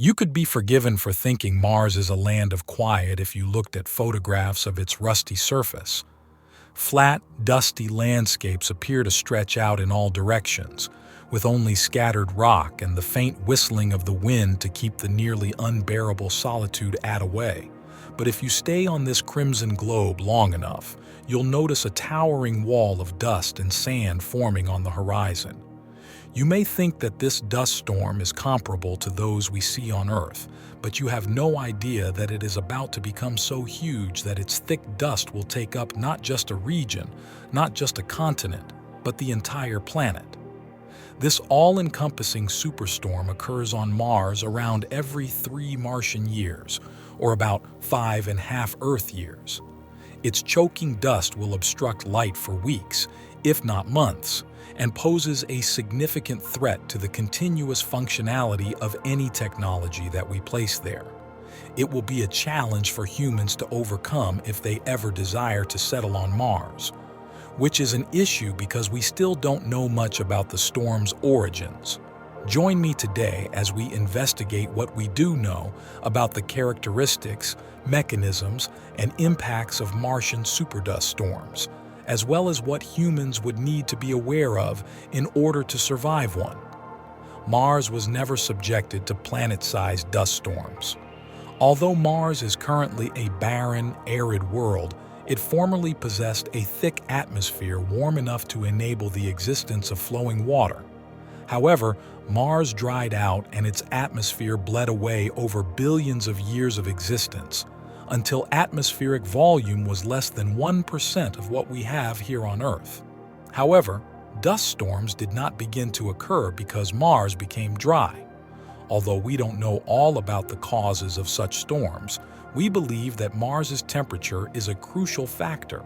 You could be forgiven for thinking Mars is a land of quiet if you looked at photographs of its rusty surface. Flat, dusty landscapes appear to stretch out in all directions, with only scattered rock and the faint whistling of the wind to keep the nearly unbearable solitude at away. But if you stay on this crimson globe long enough, you'll notice a towering wall of dust and sand forming on the horizon. You may think that this dust storm is comparable to those we see on Earth, but you have no idea that it is about to become so huge that its thick dust will take up not just a region, not just a continent, but the entire planet. This all-encompassing superstorm occurs on Mars around every 3 Martian years, or about 5.5 Earth years. Its choking dust will obstruct light for weeks, if not months, and poses a significant threat to the continuous functionality of any technology that we place there. It will be a challenge for humans to overcome if they ever desire to settle on Mars, which is an issue because we still don't know much about the storm's origins. Join me today as we investigate what we do know about the characteristics, mechanisms, and impacts of Martian superdust storms, as well as what humans would need to be aware of in order to survive one. Mars was never subjected to planet-sized dust storms. Although Mars is currently a barren, arid world, it formerly possessed a thick atmosphere warm enough to enable the existence of flowing water. However, Mars dried out and its atmosphere bled away over billions of years of existence, until atmospheric volume was less than 1% of what we have here on Earth. However, dust storms did not begin to occur because Mars became dry. Although we don't know all about the causes of such storms, we believe that Mars's temperature is a crucial factor.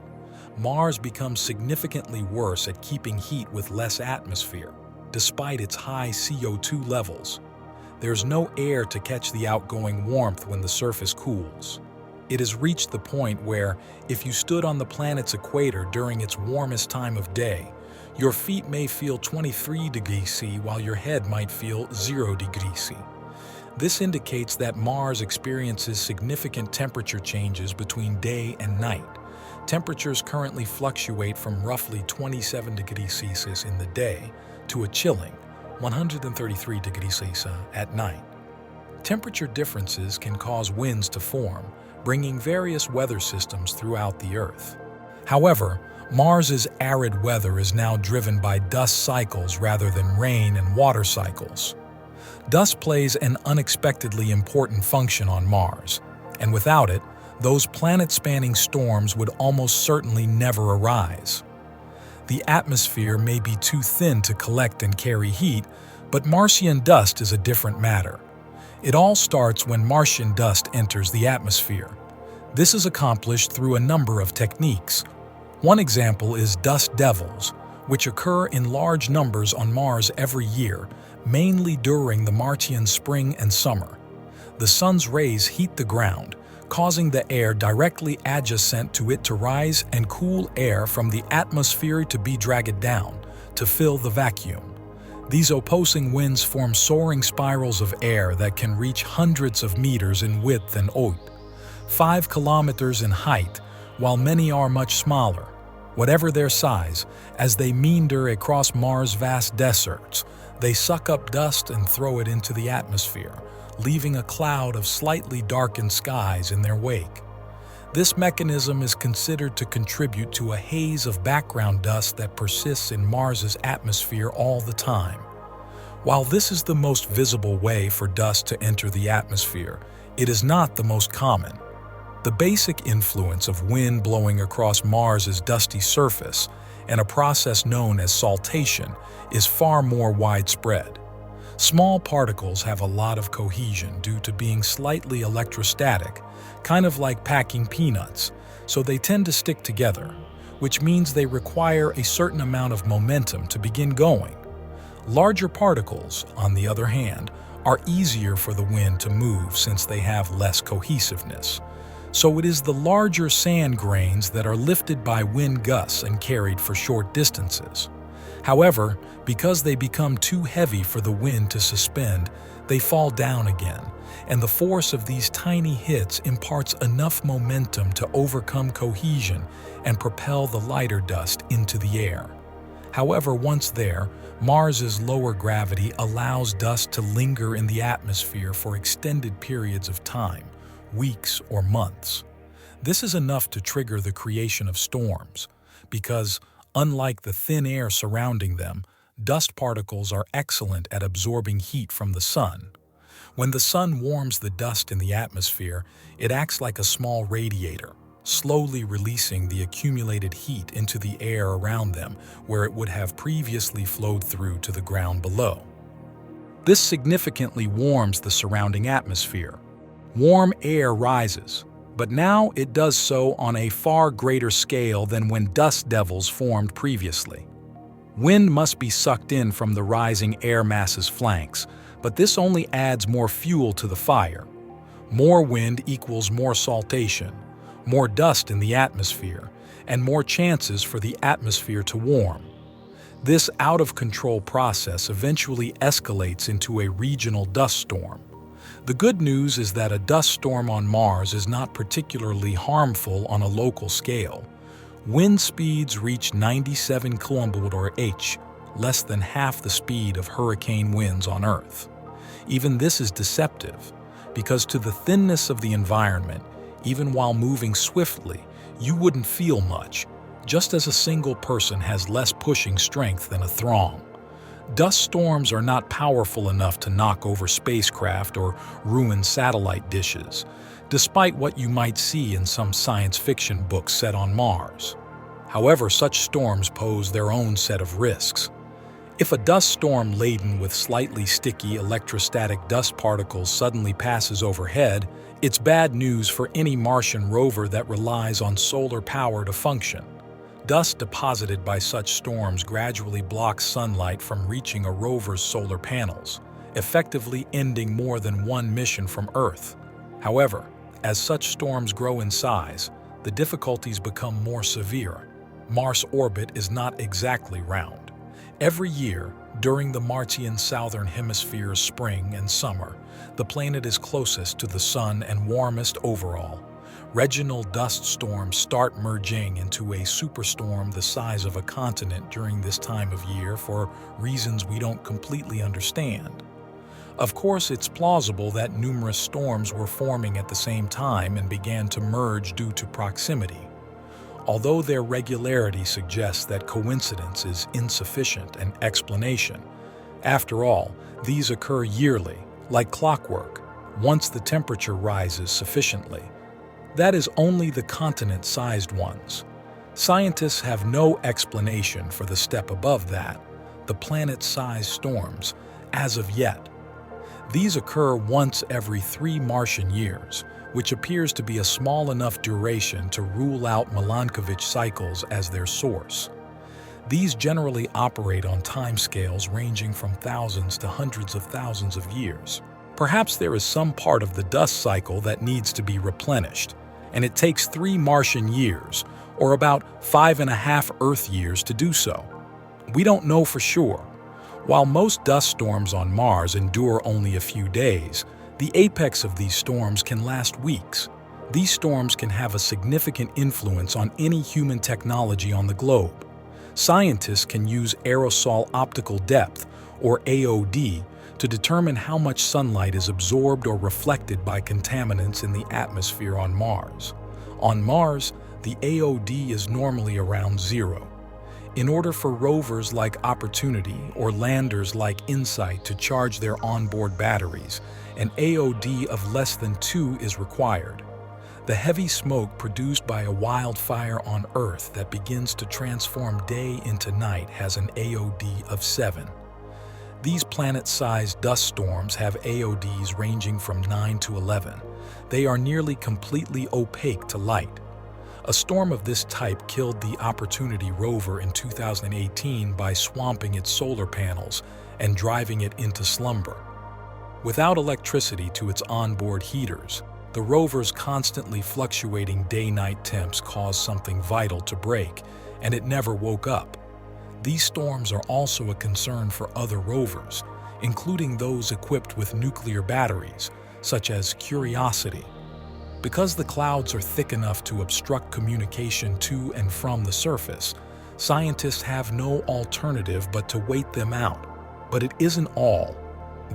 Mars becomes significantly worse at keeping heat with less atmosphere, despite its high CO2 levels. There's no air to catch the outgoing warmth when the surface cools. It has reached the point where, if you stood on the planet's equator during its warmest time of day, your feet may feel 23 degrees C while your head might feel 0 degrees C. This indicates that Mars experiences significant temperature changes between day and night. Temperatures currently fluctuate from roughly 27 degrees Celsius in the day to a chilling 133 degrees Celsius at night. Temperature differences can cause winds to form, bringing various weather systems throughout the Earth. However, Mars's arid weather is now driven by dust cycles rather than rain and water cycles. Dust plays an unexpectedly important function on Mars, and without it, those planet-spanning storms would almost certainly never arise. The atmosphere may be too thin to collect and carry heat, but Martian dust is a different matter. It all starts when Martian dust enters the atmosphere. This is accomplished through a number of techniques. One example is dust devils, which occur in large numbers on Mars every year, mainly during the Martian spring and summer. The sun's rays heat the ground, causing the air directly adjacent to it to rise and cool air from the atmosphere to be dragged down, to fill the vacuum. These opposing winds form soaring spirals of air that can reach hundreds of meters in width and 5 kilometers in height, while many are much smaller. Whatever their size, as they meander across Mars' vast deserts, they suck up dust and throw it into the atmosphere, leaving a cloud of slightly darkened skies in their wake. This mechanism is considered to contribute to a haze of background dust that persists in Mars's atmosphere all the time. While this is the most visible way for dust to enter the atmosphere, it is not the most common. The basic influence of wind blowing across Mars's dusty surface, and a process known as saltation, is far more widespread. Small particles have a lot of cohesion due to being slightly electrostatic, kind of like packing peanuts, so they tend to stick together, which means they require a certain amount of momentum to begin going. Larger particles, on the other hand, are easier for the wind to move since they have less cohesiveness. So it is the larger sand grains that are lifted by wind gusts and carried for short distances. However, because they become too heavy for the wind to suspend, they fall down again, and the force of these tiny hits imparts enough momentum to overcome cohesion and propel the lighter dust into the air. However, once there, Mars's lower gravity allows dust to linger in the atmosphere for extended periods of time, weeks or months. This is enough to trigger the creation of storms, because, unlike the thin air surrounding them, dust particles are excellent at absorbing heat from the sun. When the sun warms the dust in the atmosphere, it acts like a small radiator, slowly releasing the accumulated heat into the air around them where it would have previously flowed through to the ground below. This significantly warms the surrounding atmosphere. Warm air rises, but now it does so on a far greater scale than when dust devils formed previously. Wind must be sucked in from the rising air mass's flanks, but this only adds more fuel to the fire. More wind equals more saltation, more dust in the atmosphere, and more chances for the atmosphere to warm. This out-of-control process eventually escalates into a regional dust storm. The good news is that a dust storm on Mars is not particularly harmful on a local scale. Wind speeds reach 97 km/h, less than half the speed of hurricane winds on Earth. Even this is deceptive, because to the thinness of the environment, even while moving swiftly, you wouldn't feel much, just as a single person has less pushing strength than a throng. Dust storms are not powerful enough to knock over spacecraft or ruin satellite dishes, despite what you might see in some science fiction books set on Mars. However, such storms pose their own set of risks. If a dust storm laden with slightly sticky electrostatic dust particles suddenly passes overhead, it's bad news for any Martian rover that relies on solar power to function. Dust deposited by such storms gradually blocks sunlight from reaching a rover's solar panels, effectively ending more than one mission from Earth. However, as such storms grow in size, the difficulties become more severe. Mars' orbit is not exactly round. Every year, during the Martian southern hemisphere's spring and summer, the planet is closest to the sun and warmest overall. Regional dust storms start merging into a superstorm the size of a continent during this time of year for reasons we don't completely understand. Of course, it's plausible that numerous storms were forming at the same time and began to merge due to proximity. Although their regularity suggests that coincidence is insufficient an explanation. After all, these occur yearly, like clockwork, once the temperature rises sufficiently. That is only the continent-sized ones. Scientists have no explanation for the step above that, the planet-sized storms, as of yet. These occur once every 3 Martian years, which appears to be a small enough duration to rule out Milankovitch cycles as their source. These generally operate on timescales ranging from thousands to hundreds of thousands of years. Perhaps there is some part of the dust cycle that needs to be replenished, and it takes 3 Martian years, or about 5.5 Earth years to do so. We don't know for sure. While most dust storms on Mars endure only a few days, the apex of these storms can last weeks. These storms can have a significant influence on any human technology on the globe. Scientists can use aerosol optical depth, or AOD, to determine how much sunlight is absorbed or reflected by contaminants in the atmosphere on Mars. On Mars, the AOD is normally around 0. In order for rovers like Opportunity or landers like InSight to charge their onboard batteries, an AOD of less than 2 is required. The heavy smoke produced by a wildfire on Earth that begins to transform day into night has an AOD of 7. These planet-sized dust storms have AODs ranging from 9 to 11. They are nearly completely opaque to light. A storm of this type killed the Opportunity rover in 2018 by swamping its solar panels and driving it into slumber. Without electricity to its onboard heaters, the rover's constantly fluctuating day-night temps caused something vital to break, and it never woke up. These storms are also a concern for other rovers, including those equipped with nuclear batteries, such as Curiosity. Because the clouds are thick enough to obstruct communication to and from the surface, scientists have no alternative but to wait them out. But it isn't all.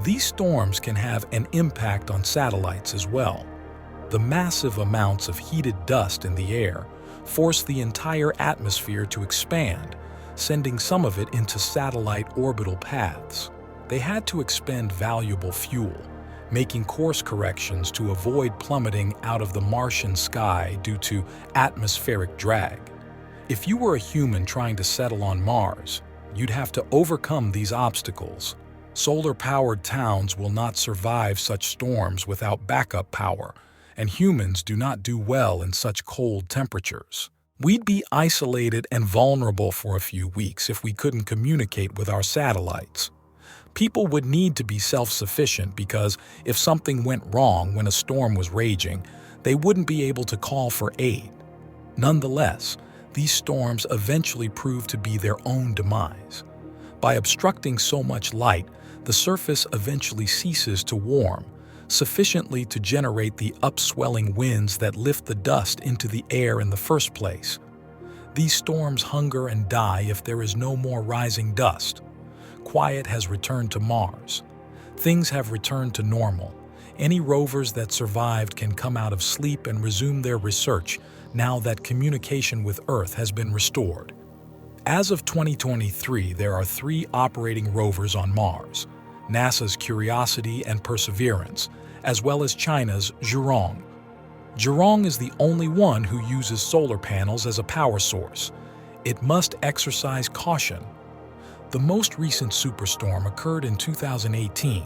These storms can have an impact on satellites as well. The massive amounts of heated dust in the air force the entire atmosphere to expand, sending some of it into satellite orbital paths. They had to expend valuable fuel, making course corrections to avoid plummeting out of the Martian sky due to atmospheric drag. If you were a human trying to settle on Mars, you'd have to overcome these obstacles. Solar-powered towns will not survive such storms without backup power, and humans do not do well in such cold temperatures. We'd be isolated and vulnerable for a few weeks if we couldn't communicate with our satellites. People would need to be self-sufficient because if something went wrong when a storm was raging, they wouldn't be able to call for aid. Nonetheless, these storms eventually prove to be their own demise. By obstructing so much light, the surface eventually ceases to warm, sufficiently to generate the upswelling winds that lift the dust into the air in the first place. These storms hunger and die if there is no more rising dust. Quiet has returned to Mars. Things have returned to normal. Any rovers that survived can come out of sleep and resume their research now that communication with Earth has been restored. As of 2023, there are 3 operating rovers on Mars: NASA's Curiosity and Perseverance, as well as China's Zhurong. Zhurong is the only one who uses solar panels as a power source. It must exercise caution. The most recent superstorm occurred in 2018.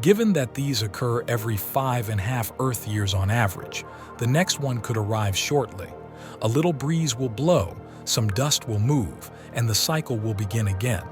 Given that these occur every 5.5 Earth years on average, the next one could arrive shortly. A little breeze will blow, some dust will move, and the cycle will begin again.